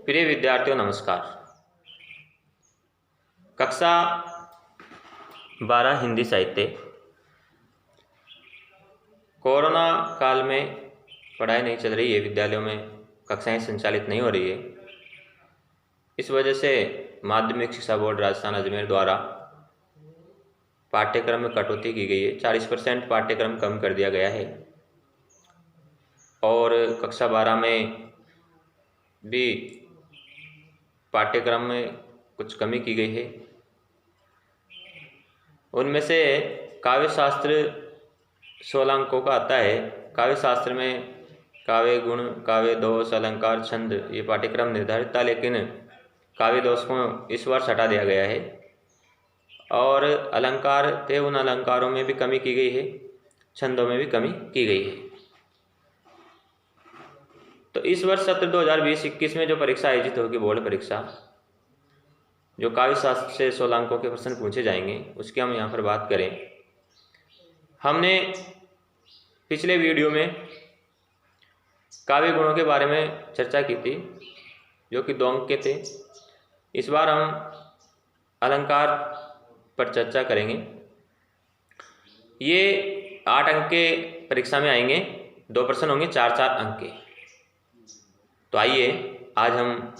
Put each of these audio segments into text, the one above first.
प्रिय विद्यार्थियों नमस्कार। कक्षा 12 हिंदी साहित्य। कोरोना काल में पढ़ाई नहीं चल रही है, विद्यालयों में कक्षाएं संचालित नहीं हो रही है। इस वजह से माध्यमिक शिक्षा बोर्ड राजस्थान अजमेर द्वारा पाठ्यक्रम में कटौती की गई है। 40% पाठ्यक्रम कम कर दिया गया है और कक्षा 12 में भी पाठ्यक्रम में कुछ कमी की गई है। उनमें से काव्य शास्त्र 16 अंकों का आता है। काव्य शास्त्र में काव्य गुण, काव्य दोष, अलंकार, छंद ये पाठ्यक्रम निर्धारित था, लेकिन काव्य दोष को इस वर्ष हटा दिया गया है और अलंकार थे, उन अलंकारों में भी कमी की गई है, छंदों में भी कमी की गई है। तो इस वर्ष सत्र 2020-21 में जो परीक्षा आयोजित होगी, बोर्ड परीक्षा, जो काव्य शास्त्र से 16 अंकों के प्रश्न पूछे जाएंगे, उसकी हम यहाँ पर बात करें। हमने पिछले वीडियो में काव्य गुणों के बारे में चर्चा की थी, जो कि 2 अंक के थे। इस बार हम अलंकार पर चर्चा करेंगे। ये 8 अंक के परीक्षा में आएंगे, 2 प्रश्न होंगे 4-4 अंक के। तो आइए आज हम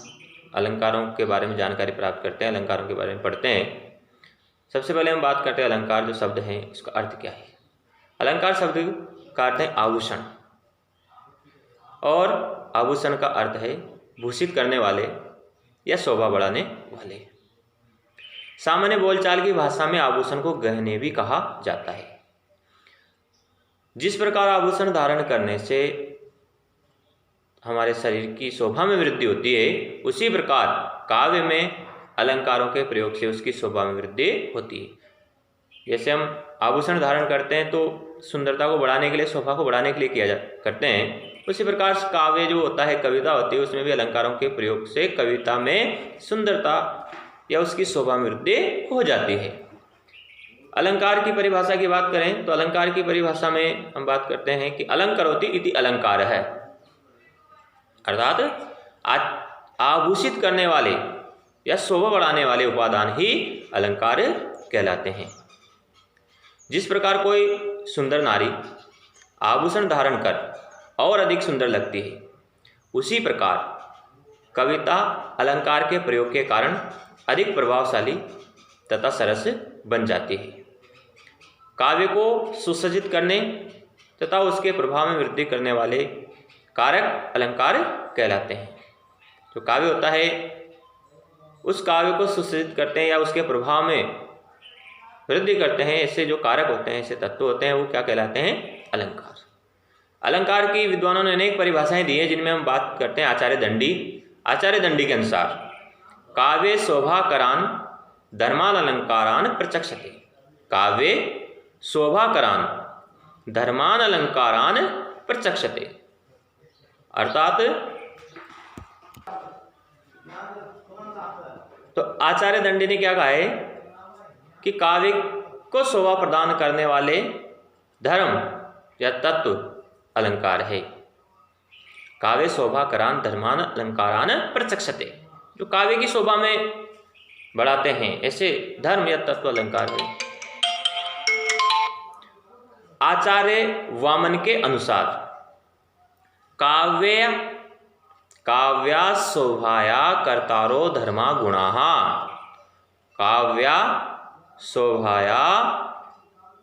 अलंकारों के बारे में जानकारी प्राप्त करते हैं, अलंकारों के बारे में पढ़ते हैं। सबसे पहले हम बात करते हैं अलंकार जो शब्द है, इसका अर्थ क्या है। अलंकार शब्द का अर्थ है आभूषण, और आभूषण का अर्थ है भूषित करने वाले या शोभा बढ़ाने वाले। सामान्य बोलचाल की भाषा में आभूषण को गहने भी कहा जाता है। जिस प्रकार आभूषण धारण करने से हमारे शरीर की शोभा में वृद्धि होती है, उसी प्रकार काव्य में अलंकारों के प्रयोग से उसकी शोभा में वृद्धि होती है। जैसे हम आभूषण धारण करते हैं तो सुंदरता को बढ़ाने के लिए, शोभा को बढ़ाने के लिए करते हैं, उसी प्रकार काव्य जो होता है, कविता होती है, उसमें भी अलंकारों के प्रयोग से कविता में सुंदरता या उसकी शोभा में वृद्धि हो जाती है। अलंकार की परिभाषा की बात करें तो अलंकार की परिभाषा में हम बात करते हैं कि अलंकरोति इति अलंकार है, अर्थात आभूषित करने वाले या शोभा बढ़ाने वाले उपादान ही अलंकार कहलाते हैं। जिस प्रकार कोई सुंदर नारी आभूषण धारण कर और अधिक सुंदर लगती है, उसी प्रकार कविता अलंकार के प्रयोग के कारण अधिक प्रभावशाली तथा सरस बन जाती है। काव्य को सुसज्जित करने तथा उसके प्रभाव में वृद्धि करने वाले कारक अलंकार कहलाते हैं। जो काव्य होता है, उस काव्य को सुसज्जित करते हैं या उसके प्रभाव में वृद्धि करते हैं, ऐसे जो कारक होते हैं, ऐसे तत्व होते हैं, वो क्या कहलाते हैं? अलंकार। अलंकार की विद्वानों ने अनेक परिभाषाएं दी हैं, जिनमें हम बात करते हैं आचार्य दंडी। आचार्य दंडी के अनुसार काव्य शोभाकरान धर्मान अलंकारान प्रचक्षते। काव्य शोभाकरान धर्मान अलंकारान प्रचक्षते, अर्थात तो आचार्य दंडी ने क्या कहा है कि काव्य को शोभा प्रदान करने वाले धर्म या तत्व अलंकार है। काव्य शोभाकरान धर्मान अलंकारान प्रचक्षते, जो काव्य की शोभा में बढ़ाते हैं, ऐसे धर्म या तत्व अलंकार है। आचार्य वामन के अनुसार काव्या शोभाया कर्तारो धर्मा गुणाः। काव्या शोभाया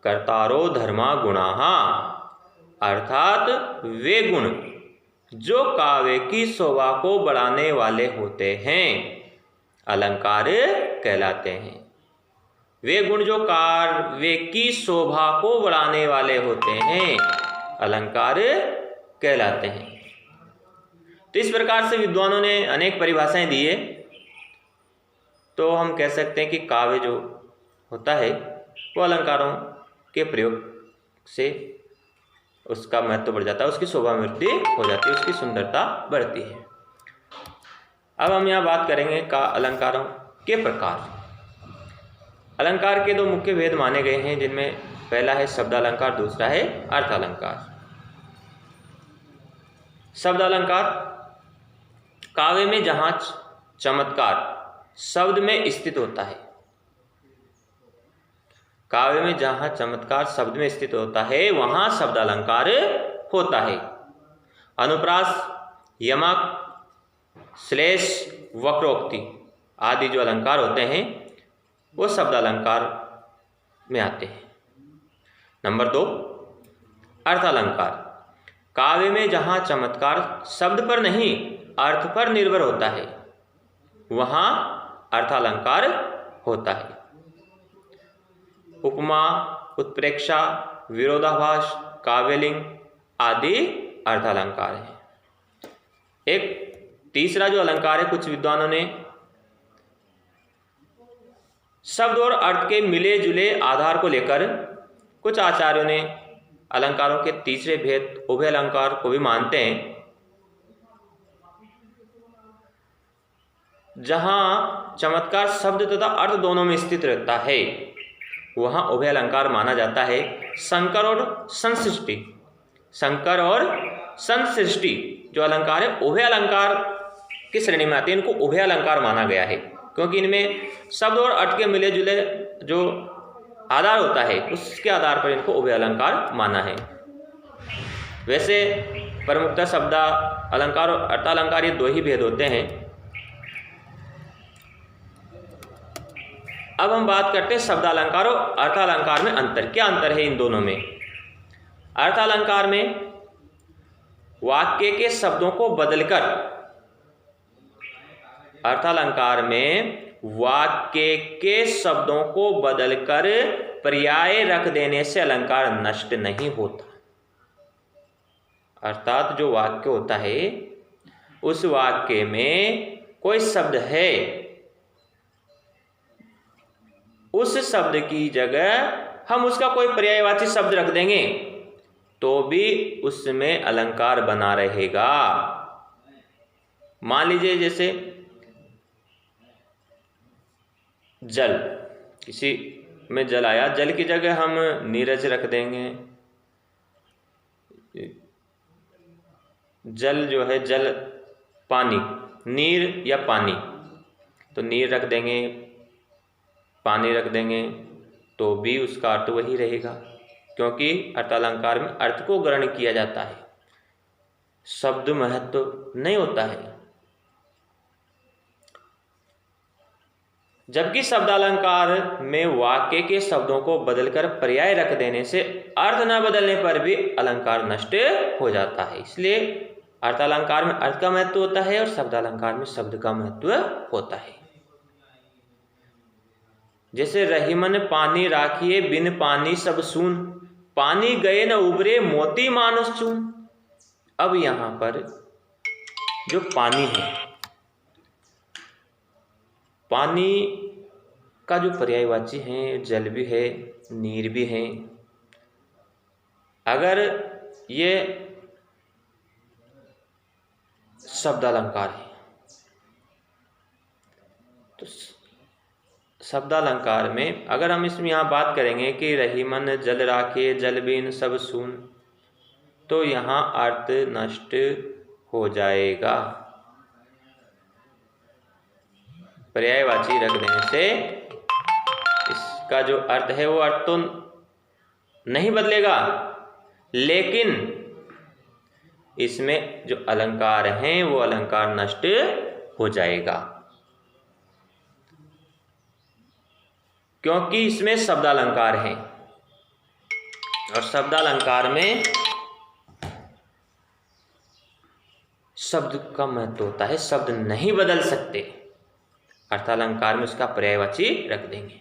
कर्तारो धर्मा गुणाः, अर्थात वे गुण जो काव्य की शोभा को बढ़ाने वाले होते हैं अलंकार कहलाते हैं। वे गुण जो काव्य की शोभा को बढ़ाने वाले होते हैं अलंकार कहलाते हैं। तो इस प्रकार से विद्वानों ने अनेक परिभाषाएं दी है। तो हम कह सकते हैं कि काव्य जो होता है वो अलंकारों के प्रयोग से उसका महत्व बढ़ जाता है, उसकी शोभा में वृद्धि हो जाती है, उसकी सुंदरता बढ़ती है। अब हम यहाँ बात करेंगे का अलंकारों के प्रकार। अलंकार के 2 मुख्य भेद माने गए हैं, जिनमें पहला है शब्द अलंकार, दूसरा है अर्थ अलंकार। शब्द अलंकार काव्य में जहां चमत्कार शब्द में स्थित होता है, काव्य में जहां चमत्कार शब्द में स्थित होता है वहां शब्द अलंकार होता है। अनुप्रास, यमक, श्लेष, वक्रोक्ति आदि जो अलंकार होते हैं वो शब्द अलंकार में आते हैं। नंबर 2, अर्थ अलंकार। काव्य में जहां चमत्कार शब्द पर नहीं अर्थ पर निर्भर होता है वहां अर्थालंकार होता है। उपमा, उत्प्रेक्षा, विरोधाभास, काव्यलिंग आदि अर्थालंकार हैं। एक तीसरा जो अलंकार है, कुछ विद्वानों ने शब्द और अर्थ के मिले जुले आधार को लेकर, कुछ आचार्यों ने अलंकारों के तीसरे भेद उभय अलंकार को भी मानते हैं। जहां चमत्कार शब्द तथा अर्थ दोनों में स्थित रहता है वहां उभय अलंकार माना जाता है। शंकर और संसृष्टि, शंकर और संसृष्टि जो अलंकार है उभय अलंकार की श्रेणी में आते हैं। इनको उभय अलंकार माना गया है क्योंकि इनमें शब्द और अर्थ के मिले जुले जो आधार होता है उसके आधार पर इनको उभय अलंकार माना है। वैसे प्रमुखतः शब्द अलंकार और अर्थालंकार ये दो ही भेद होते हैं। अब हम बात करते हैं शब्दालंकार और अर्थालंकार में अंतर। क्या अंतर है इन दोनों में? अर्थालंकार में वाक्य के शब्दों को बदलकर, अर्थालंकार में वाक्य के शब्दों को बदलकर पर्याय रख देने से अलंकार नष्ट नहीं होता। अर्थात जो वाक्य होता है उस वाक्य में कोई शब्द है, उस शब्द की जगह हम उसका कोई पर्यायवाची शब्द रख देंगे तो भी उसमें अलंकार बना रहेगा। मान लीजिए जैसे जल, किसी में जल आया, जल की जगह हम नीरज रख देंगे। जल जो है, जल पानी, नीर या पानी, तो नीर रख देंगे, पानी रख देंगे तो भी उसका अर्थ वही रहेगा क्योंकि अर्थालंकार में अर्थ को ग्रहण किया जाता है, शब्द महत्व नहीं होता है। जबकि शब्दालंकार में वाक्य के शब्दों को बदलकर पर्याय रख देने से अर्थ न बदलने पर भी अलंकार नष्ट हो जाता है। इसलिए अर्थालंकार में अर्थ का महत्व होता है और शब्दालंकार में शब्द का महत्व होता है। जैसे रहीमन पानी राखिए बिन पानी सब सून, पानी गए न उबरे मोती मानुष चून। अब यहां पर जो पानी है, पानी का जो पर्यायवाची है, जल भी है, नीर भी है। अगर ये शब्दालंकार है तो शब्दालंकार में अगर हम इसमें यहाँ बात करेंगे कि रहीमन जल राखे जल बिन सब सून, तो यहाँ अर्थ नष्ट हो जाएगा। पर्यायवाची रख देने से इसका जो अर्थ है वो अर्थ तो नहीं बदलेगा, लेकिन इसमें जो अलंकार हैं वो अलंकार नष्ट हो जाएगा क्योंकि इसमें शब्दालंकार है और शब्दालंकार में शब्द का महत्व होता है, शब्द नहीं बदल सकते। अर्थालंकार में उसका पर्यायवाची रख देंगे।